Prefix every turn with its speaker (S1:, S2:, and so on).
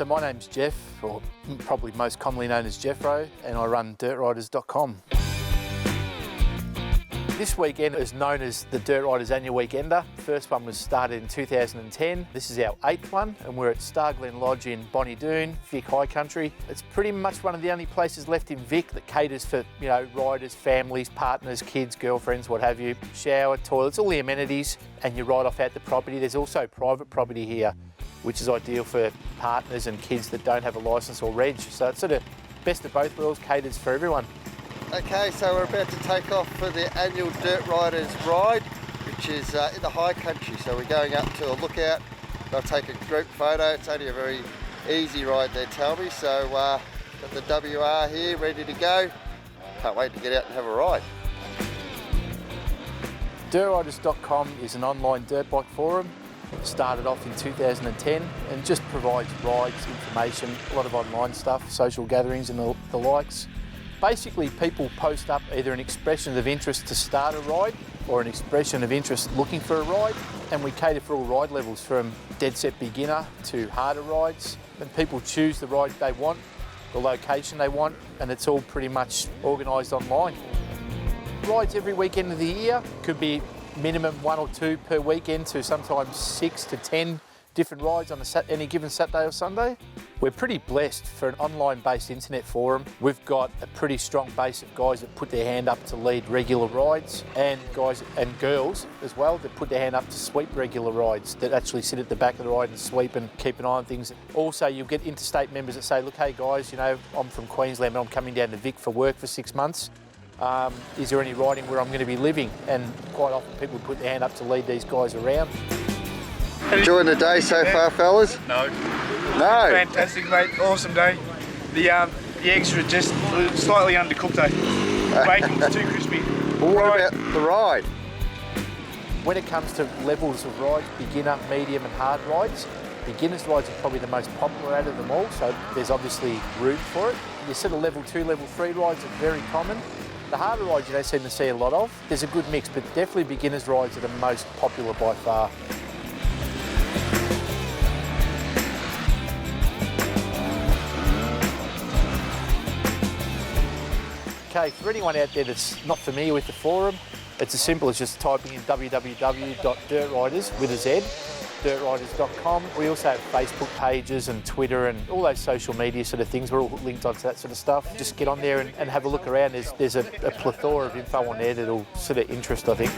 S1: So my name's Jeff, or probably most commonly known as Jeffro, and I run Dirtriderz.com. This weekend is known as the Dirtriderz Annual Weekender. The first one was started in 2010. This is our 8th one, and we're at Star Glen Lodge in Bonnie Doon, Vic High Country. It's pretty much one of the only places left in Vic that caters for, riders, families, partners, kids, girlfriends, what have you. Shower, toilets, all the amenities, and you ride off out the property. There's also private property here, which is ideal for partners and kids that don't have a licence or reg. So it's sort of best of both worlds, caters for everyone.
S2: Okay, so we're about to take off for the annual Dirtriderz ride, which is in the high country. So we're going up to a lookout. They'll take a group photo. It's only a very easy ride, they tell me. So got the WR here ready to go. Can't wait to get out and have a ride.
S1: Dirtriderz.com is an online dirt bike forum. It started off in 2010 and just provides rides, information, a lot of online stuff, social gatherings and the likes. Basically, people post up either an expression of interest to start a ride or an expression of interest looking for a ride, and we cater for all ride levels from dead set beginner to harder rides, and people choose the ride they want, the location they want, and it's all pretty much organised online. Rides every weekend of the year, could be minimum 1 or 2 per weekend to sometimes 6 to 10 different rides on any given Saturday or Sunday. We're pretty blessed for an online-based internet forum. We've got a pretty strong base of guys that put their hand up to lead regular rides, and guys and girls as well that put their hand up to sweep regular rides, that actually sit at the back of the ride and sweep and keep an eye on things. Also, you'll get interstate members that say, look, hey guys, I'm from Queensland, but I'm coming down to Vic for work for 6 months. Is there any riding where I'm going to be living? And quite often people put their hand up to lead these guys around.
S2: Enjoying the day so far, fellas?
S3: No.
S2: No?
S3: Fantastic, mate. Awesome day. The eggs are just slightly undercooked though. The bacon's too crispy.
S2: Well, what about the ride?
S1: When it comes to levels of rides, beginner, medium and hard rides, beginners rides are probably the most popular out of them all, so there's obviously room for it. Your sort of level 2, level 3 rides are very common. The harder rides you don't seem to see a lot of. There's a good mix, but definitely beginners rides are the most popular by far. Okay, for anyone out there that's not familiar with the forum, it's as simple as just typing in www.dirtriderz with a Z, dirtriderz.com. We also have Facebook pages and Twitter and all those social media sort of things. We're all linked onto that sort of stuff. Just get on there and have a look around. There's a plethora of info on there that'll sort of interest, I think.